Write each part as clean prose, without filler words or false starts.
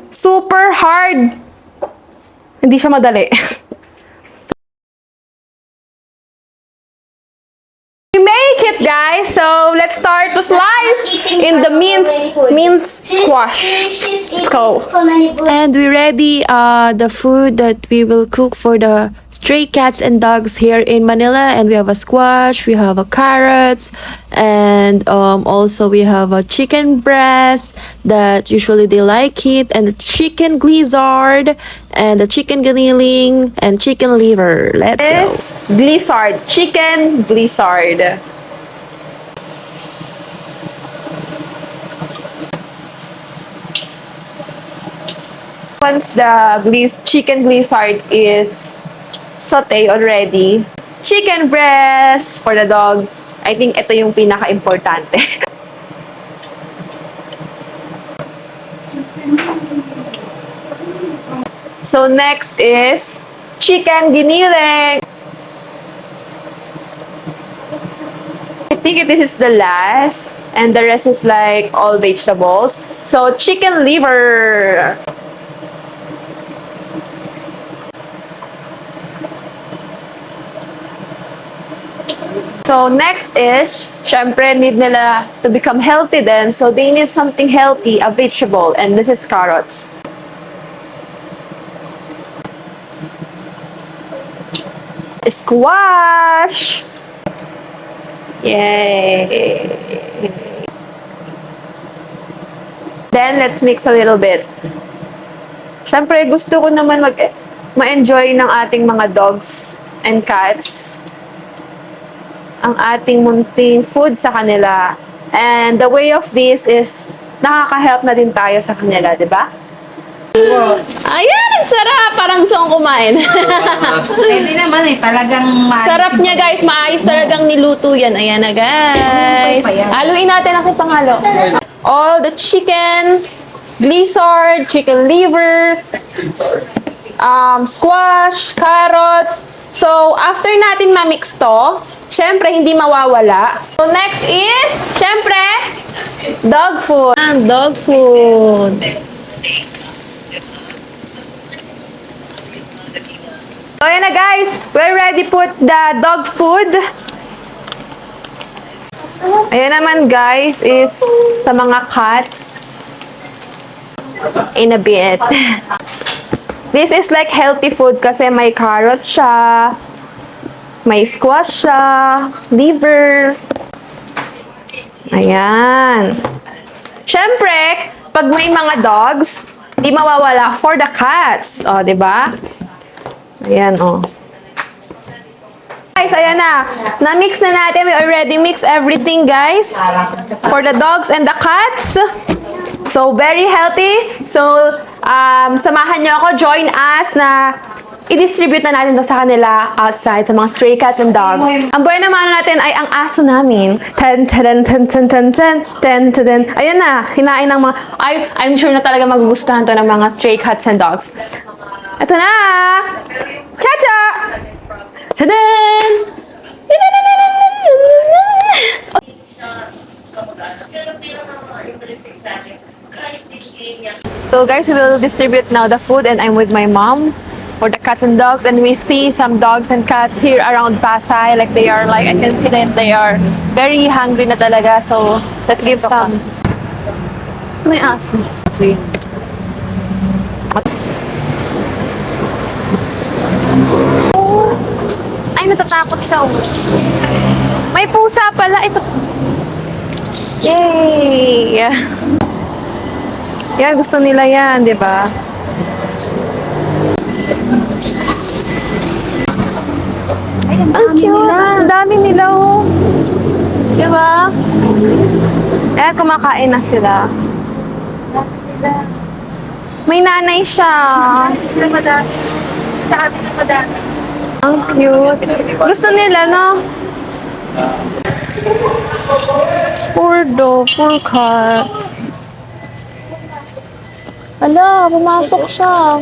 Super hard. Hindi siya madali. We make it, guys. So let's start to slice in the mince squash. Let's go. And we ready the food that we will cook for the stray cats and dogs here in Manila. And we have a squash, we have a carrots, and also we have a chicken breast that usually they like it, and the chicken gizzard, and the chicken giniling, and chicken liver. Let's go. Gizzard, chicken gizzard. Once the chicken gizzard is sauté already, chicken breast for the dog. I think ito yung pinaka-importante. So next is chicken giniling. I think this is the last, and the rest is like all vegetables. So chicken liver. So next is, syempre need nila to become healthy then. So they need something healthy, a vegetable, and this is carrots. Squash! Yay! Then let's mix a little bit. Syempre gusto ko naman ma-enjoy ng ating mga dogs and cats ang ating munting food sa kanila. And the way of this is nakaka-help na din tayo sa kanila, di ba? Ayan, ang sarap! Parang gusto kong kumain. Hindi naman talagang sarap niya, guys. Maayos talagang niluto yan. Ayan na, guys. Haluin natin ang panghalo. All the chicken, gizzard, chicken liver, squash, carrots. So, after natin ma-mix to, syempre, hindi mawawala. So, next is, syempre, dog food. Dog food. So, ayan na guys. We're ready put the dog food. Ayan naman guys, is sa mga cats. In a bit. This is like healthy food kasi may carrot siya. May squash siya, liver. Ayan. Siyempre, pag may mga dogs, di mawawala for the cats. O, di ba? Ayan, o. Guys, ayan na. Na-mix na natin. We already mix everything, guys. For the dogs and the cats. So, very healthy. So, samahan niyo ako. Join us na i-distribute na natin to sa kanila outside sa mga stray cats and dogs. Ang buhay naman natin ay ang aso namin. Ten, ten, ten, ten, ten, ten, ten, ten. Ayan na, hinain ng mga... I'm sure na talaga magugustuhan to ng mga stray cats and dogs. Ito na! Cha-cha! Tadan! So guys, we will distribute now the food, and I'm with my mom for the cats and dogs, and we see some dogs and cats here around Pasay, like they are like, I can see that they are very hungry na talaga, so let's give some. May aso. Sweet. Oh, ay natatakot siya. May pusa pala ito. Yay! Yan, gusto nila yan, di ba? Ang cute! Ang dami nila, oh. Di ba? Ayan, kumakain na sila. May nanay siya. Sila madami. Sa amin na madami. Ang cute. Gusto nila, no? Poor dog, poor cats. Ala, pumasok siya.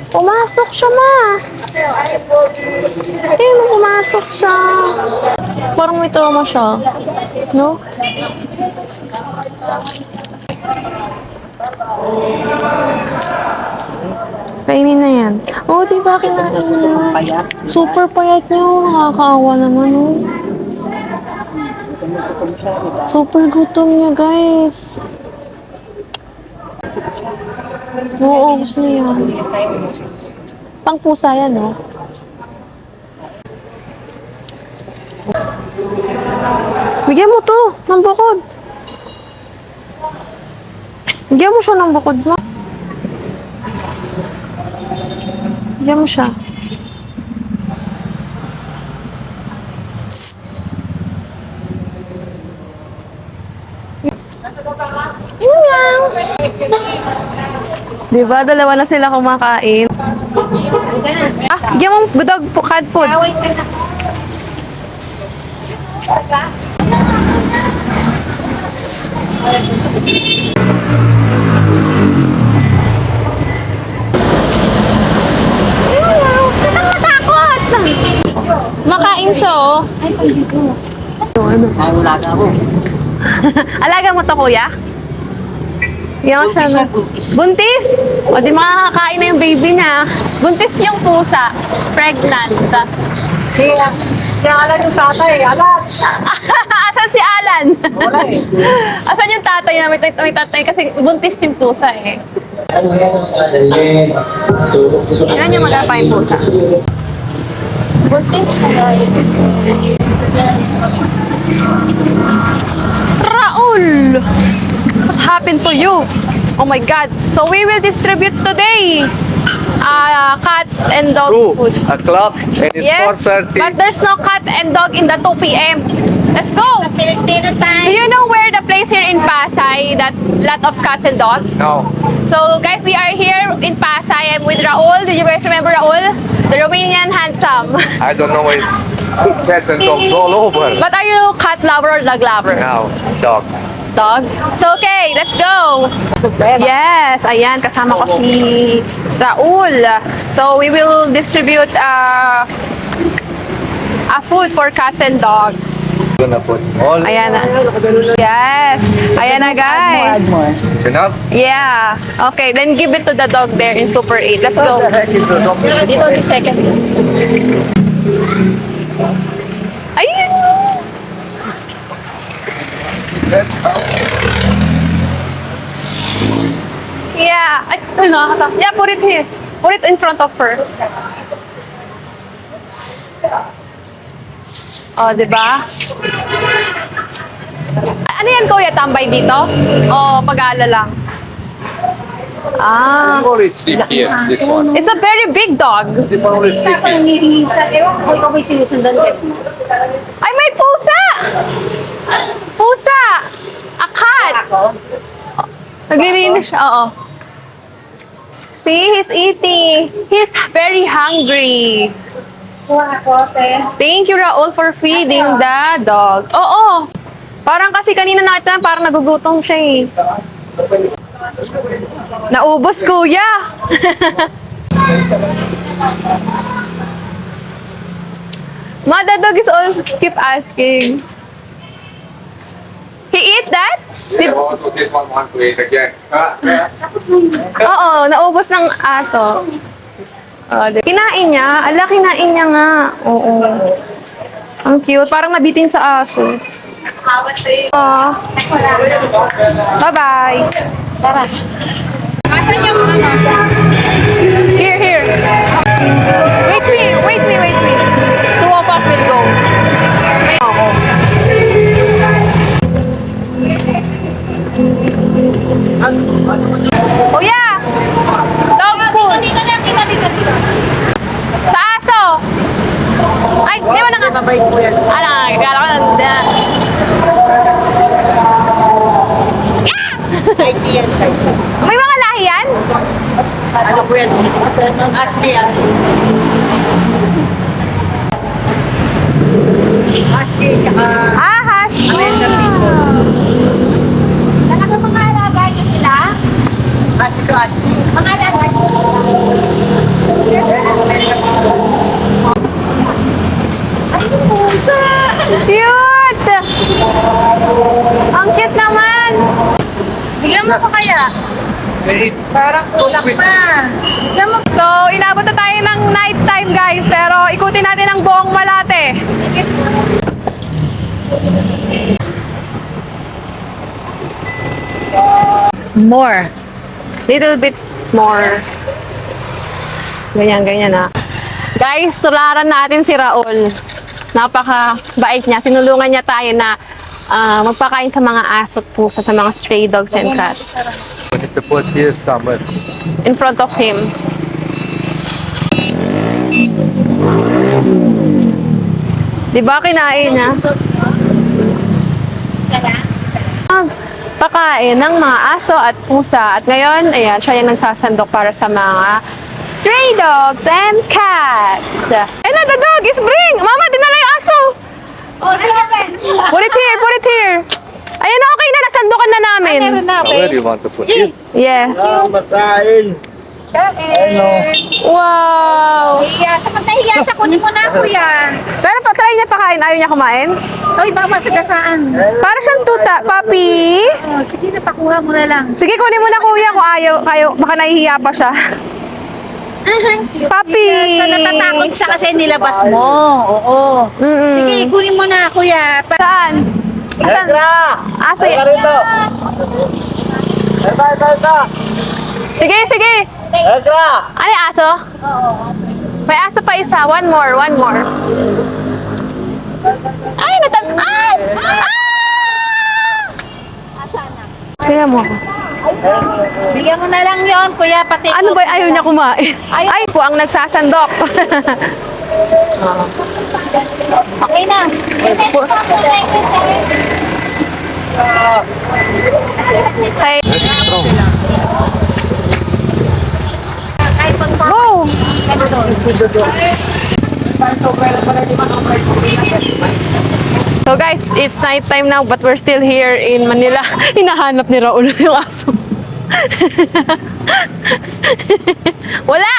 Pumasok siya, ma. Ayun, pumasok siya. Parang may trauma siya. No? Kainin na yan. Oh, di ba kinain niya? Super payat niya. Nakakaawa naman, oh. Super gutom niya, guys. Oo, gusto niya. Pang pusa yan, no? Bigyan mo to, ng bukod. Bigyan mo siya ng bukod mo. Bigyan mo siya. Psst. Meow. Diba? Dalawa na sila kumakain. Ah, bigyan mo dog cat food. Matakot! Makain siya, oh. Alaga mo. Alaga mo to, kuya? Yan siya na. Buntis! O di makakakain na yung baby niya. Buntis yung pusa. Pregnant. Siya alam yung tatay, alam. Asan si Alan? Wala eh. Asan yung tatay na may tatay? Kasi buntis yung pusa eh. Tingnan niyo magapa yung pusa. Buntis siya, guys. Raul! What happened to you? Oh my God. So we will distribute today cat and dog 2 food. o'clock and it's Yes, 4:30. but there's no cat and dog in the 2 p.m. Let's go! Filipino Do time. you know where the place here in Pasay that lot of cats and dogs? No, So guys, we are here in Pasay. I'm with Raul. Did you guys remember Raul? The Romanian handsome. I don't know where it's cats and dogs all over. But are you cat lover or dog lover? Now, dog. Dog? So okay, let's go! Yes, ayan, kasama ko si Raul. So we will distribute a food for cats and dogs. Gonna put all. Ayan na. Yes. Ayan na, guys. It's enough. Yeah. Okay, then give it to the dog there in Super 8. Let's go. Dito yung second. Ayun. Yeah. Ay, nakakata. Yeah, put it here. Put it in front of her. Oh, di ba? Ano yan, kuya? Tambay dito? O pag-aala lang? Ah. Only sleep here. This one. It's a very big dog. This one only sleep Parang here. hinihingi siya. Ewan ko ikaw may sinusundan ka. Ay, may pusa! Pusa! A cat! Ako? Naglilinis siya, oo. See, he's eating. He's very hungry. Kuha ako, te. Thank you, Raul, for feeding the dog. Oo. Parang kasi kanina nakita, parang nagugutom siya eh. Naubos, kuya. Mother dog is always keep asking. He eat that? Di- Also, this one want to eat again. Oo, naubos ng aso. Kinain niya. Ala, kinain niya nga. Oo. Ang cute. Parang nabitin sa aso. Ah. Bye-bye. Tara. Asan yung ano? Here, here. Wait me. Two of us will go. May ako. Oh yeah! Dog food. Dito lang. Sa aso. Ay, di ba naka... Mabait po yan. Ano, kala ko nanda. Side yan, side. May mga lahi yan? Ano po yan? Asli yan. Asli, tsaka... Ah, husky. American people. Talaga mga alaga niyo sila? Asli ka, Ano kaya? They eat Parang sulak na. So, inabot na tayo ng night time, guys. Pero ikutin natin ang buong Malate. More. Little bit more. Ganyan, ganyan na. Guys, tularan natin si Raul. Napaka-bait niya. Sinulungan niya tayo na magpakain sa mga aso at pusa, sa mga stray dogs and cats. But if the first year summer. In front of him. Di ba kinain niya? Pakain ng mga aso at pusa. At ngayon, ayan, siya yung nagsasandok para sa mga stray dogs and cats. And the dog is bring! Mama, dinala yung aso! Oh, Put it here, put it here. Ayun na, okay na, nasandokan na namin. meron na, Where do you want to put it? Yes. Wow! Hiya siya. Pag nahiya siya, kunin mo na, kuya. Pero try niya pakain, ayaw niya kumain. Uy, baka masagasaan. Para siyang tuta, papi. Oh, sige, napakuha mo na lang. Sige, kunin mo na kuya kung ayaw, baka nahihiya pa siya. Papi! Siya natatakot siya kasi nilabas mo. Oo. Mm-mm. Sige, kunin mo na, kuya. Saan? Asan? Aso yan. Sige, sige. Ano yung aso? May aso pa isa. One more, one more. Ay, Ay! Ah! Tingnan mo ako. Bigyan mo na lang yon, kuya, pati. Ano ba ayaw niya kumain? Ay po ang nagsasandok. Okay na. Okay. Strong. Kahit pag Go! So guys, it's night time now but we're still here in Manila. Hinahanap ni Raul yung aso. Wala!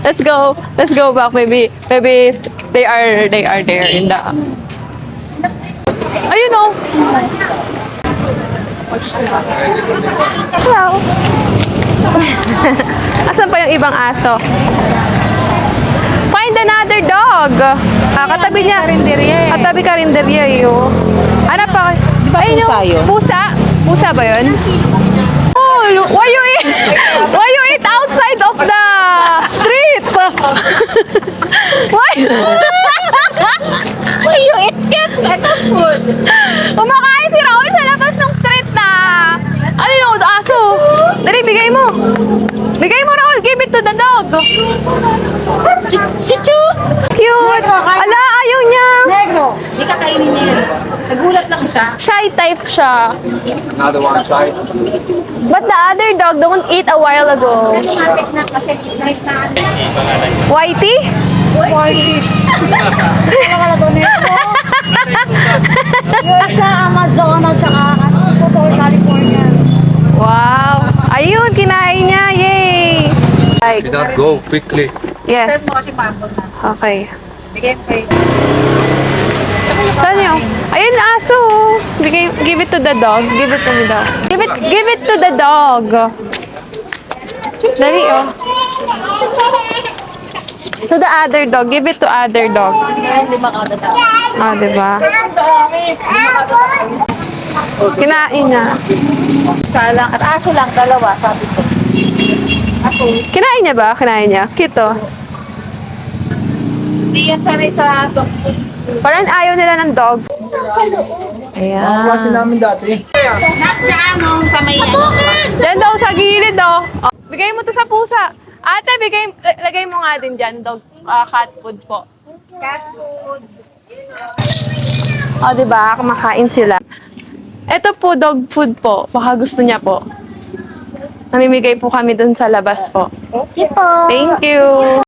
Let's go. Let's go back. Maybe they are there in the. Ayun oh. Hello. Asan pa yung ibang aso? Find another dog. Katabi niya. Katabi karinderya yun. Hanap pa. Di ba pusa yun? Pusa? Pusa ba yun? Oh, why you eat outside of the street? Why? Why you eat cat? Ito food. Kumakain si Raul sa labas ng street na. Ano yung aso? Dali, bigay mo. Bigay mo, Raul. Give it to the dog. Chuchu! Cute. Ala, ayaw niya. Negro. Hindi ka kainin niya yan. Nagulat lang siya. Shy type siya. Another one shy. But the other dog don't eat a while ago. Lumapit na kasi nice na ano. Whitey? Ano ka na to nito? Yun sa Amazon at saka si Puto, California. Wow. Ayun, kinain niya. Yay. Do not go quickly. Yes. Send mo kasi pambol na. Okay. Bigay mo kayo. Saan yung? Ayun, aso. Give it to the dog. Give it to the dog. Give it to the dog. Dali, oh. To the other dog. Give it to other dog. Ah, diba? Kinain niya. Salang. At aso lang, dalawa, sabi ko. Kinain niya ba? Kinain niya. Cute, oh. Hindi yan sanay sa dog food. Parang ayaw nila ng dog. Ayan. Kasi namin dati. Diyan, no, sa may ano. Diyan daw sa gilid, oh. Oh, bigay mo to sa pusa. Ate, lagay mo nga din dyan, dog, cat food po. Cat food. O, diba? Kumakain sila. Ito po, dog food po. Baka gusto niya po. Namimigay po kami dun sa labas po. Okay po. Thank you.